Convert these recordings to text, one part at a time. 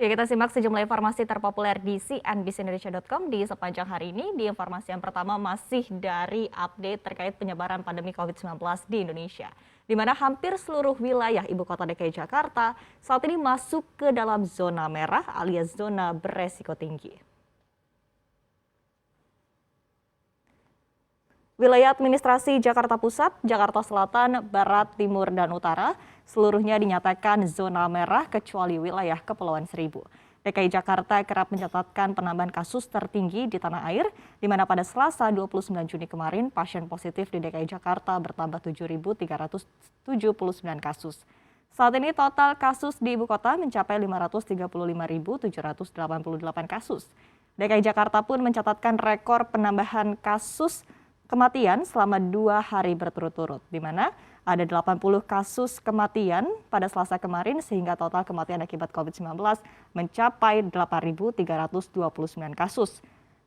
Ya, kita simak sejumlah informasi terpopuler di cnbcindonesia.com di sepanjang hari ini. Di informasi yang pertama masih dari update terkait penyebaran pandemi COVID-19 di Indonesia, di mana hampir seluruh wilayah ibu kota DKI Jakarta saat ini masuk ke dalam zona merah alias zona beresiko tinggi. Wilayah administrasi Jakarta Pusat, Jakarta Selatan, Barat, Timur, dan Utara seluruhnya dinyatakan zona merah kecuali wilayah Kepulauan Seribu. DKI Jakarta kerap mencatatkan penambahan kasus tertinggi di tanah air, di mana pada Selasa 29 Juni kemarin pasien positif di DKI Jakarta bertambah 7.379 kasus. Saat ini total kasus di ibu kota mencapai 535.788 kasus. DKI Jakarta pun mencatatkan rekor penambahan kasus kematian selama 2 hari berturut-turut, di mana ada 80 kasus kematian pada Selasa kemarin sehingga total kematian akibat COVID-19 mencapai 8.329 kasus.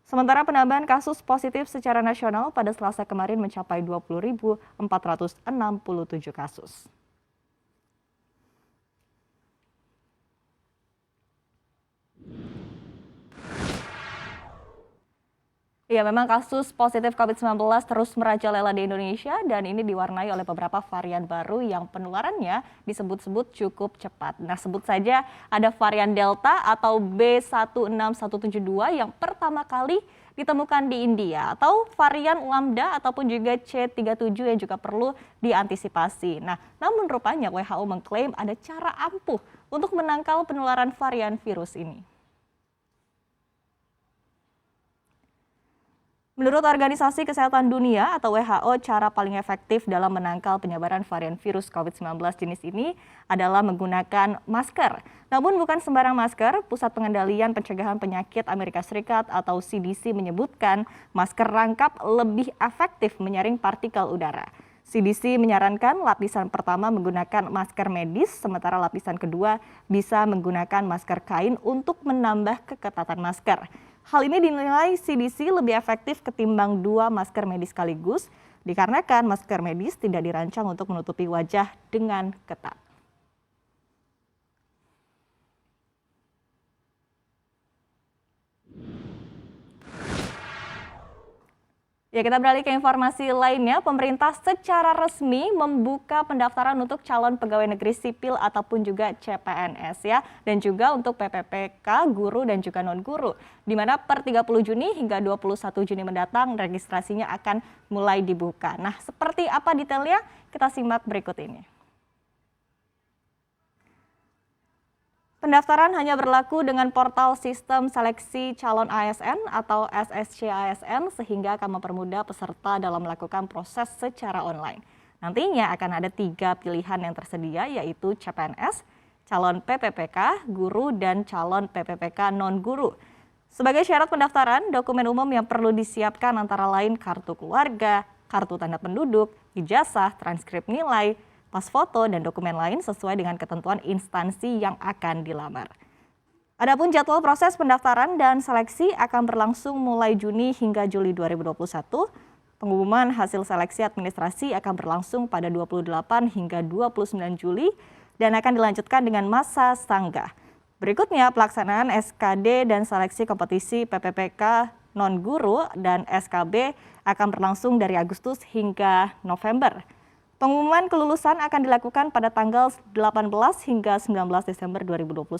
Sementara penambahan kasus positif secara nasional pada Selasa kemarin mencapai 20.467 kasus. Ya, memang kasus positif COVID-19 terus merajalela di Indonesia dan ini diwarnai oleh beberapa varian baru yang penularannya disebut-sebut cukup cepat. Nah, sebut saja ada varian Delta atau B16172 yang pertama kali ditemukan di India, atau varian Lambda ataupun juga C37 yang juga perlu diantisipasi. Nah, namun rupanya WHO mengklaim ada cara ampuh untuk menangkal penularan varian virus ini. Menurut Organisasi Kesehatan Dunia atau WHO, cara paling efektif dalam menangkal penyebaran varian virus COVID-19 jenis ini adalah menggunakan masker. Namun bukan sembarang masker, Pusat Pengendalian Pencegahan Penyakit Amerika Serikat atau CDC menyebutkan masker rangkap lebih efektif menyaring partikel udara. CDC menyarankan lapisan pertama menggunakan masker medis, sementara lapisan kedua bisa menggunakan masker kain untuk menambah keketatan masker. Hal ini dinilai CDC lebih efektif ketimbang 2 masker medis sekaligus, dikarenakan masker medis tidak dirancang untuk menutupi wajah dengan ketat. Ya, kita beralih ke informasi lainnya. Pemerintah secara resmi membuka pendaftaran untuk calon pegawai negeri sipil ataupun juga CPNS ya, dan juga untuk PPPK, guru dan juga non-guru, di mana per 30 Juni hingga 21 Juni mendatang registrasinya akan mulai dibuka. Nah, seperti apa detailnya? Kita simak berikut ini. Pendaftaran hanya berlaku dengan portal sistem seleksi calon ASN atau SSC ASN sehingga akan mempermudah peserta dalam melakukan proses secara online. Nantinya akan ada 3 pilihan yang tersedia yaitu CPNS, calon PPPK, guru, dan calon PPPK non-guru. Sebagai syarat pendaftaran, dokumen umum yang perlu disiapkan antara lain kartu keluarga, kartu tanda penduduk, ijazah, transkrip nilai, pas foto, dan dokumen lain sesuai dengan ketentuan instansi yang akan dilamar. Adapun jadwal proses pendaftaran dan seleksi akan berlangsung mulai Juni hingga Juli 2021. Pengumuman hasil seleksi administrasi akan berlangsung pada 28 hingga 29 Juli dan akan dilanjutkan dengan masa sanggah. Berikutnya pelaksanaan SKD dan seleksi kompetisi PPPK non-guru dan SKB akan berlangsung dari Agustus hingga November. Pengumuman kelulusan akan dilakukan pada tanggal 18 hingga 19 Desember 2021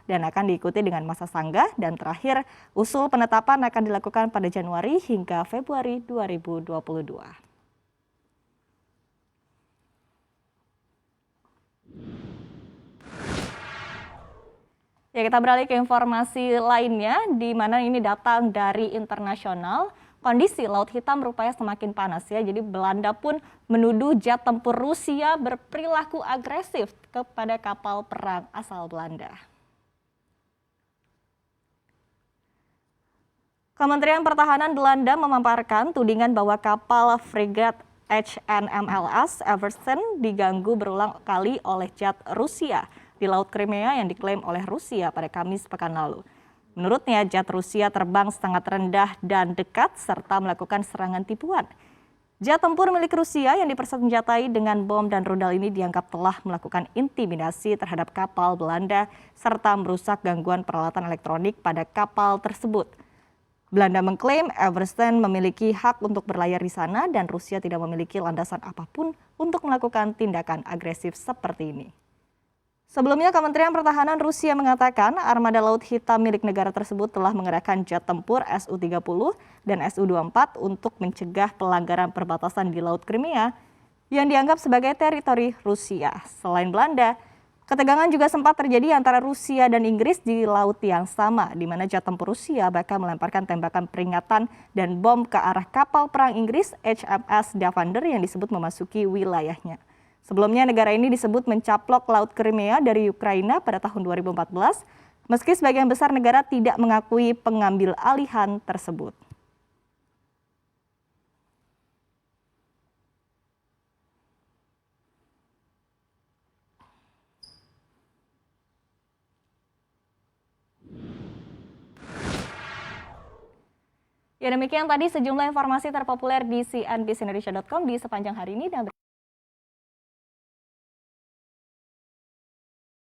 dan akan diikuti dengan masa sanggah dan terakhir usul penetapan akan dilakukan pada Januari hingga Februari 2022. Ya, kita beralih ke informasi lainnya di mana ini datang dari internasional. Kondisi Laut Hitam rupanya semakin panas ya, jadi Belanda pun menuduh jet tempur Rusia berperilaku agresif kepada kapal perang asal Belanda. Kementerian Pertahanan Belanda memaparkan tudingan bahwa kapal frigat HNMLS Eversen diganggu berulang kali oleh jet Rusia di Laut Crimea yang diklaim oleh Rusia pada Kamis pekan lalu. Menurutnya, jet Rusia terbang sangat rendah dan dekat serta melakukan serangan tipuan. Jet tempur milik Rusia yang dipersenjatai dengan bom dan rudal ini dianggap telah melakukan intimidasi terhadap kapal Belanda serta merusak gangguan peralatan elektronik pada kapal tersebut. Belanda mengklaim Everston memiliki hak untuk berlayar di sana dan Rusia tidak memiliki landasan apapun untuk melakukan tindakan agresif seperti ini. Sebelumnya, Kementerian Pertahanan Rusia mengatakan armada laut hitam milik negara tersebut telah mengerahkan jet tempur Su-30 dan Su-24 untuk mencegah pelanggaran perbatasan di Laut Crimea yang dianggap sebagai teritori Rusia. Selain Belanda, ketegangan juga sempat terjadi antara Rusia dan Inggris di laut yang sama, di mana jet tempur Rusia bahkan melemparkan tembakan peringatan dan bom ke arah kapal perang Inggris HMS Davander yang disebut memasuki wilayahnya. Sebelumnya negara ini disebut mencaplok Laut Crimea dari Ukraina pada tahun 2014, meski sebagian besar negara tidak mengakui pengambil alihan tersebut. Ya, demikian tadi sejumlah informasi terpopuler di cnbcindonesia.com di sepanjang hari ini. Dan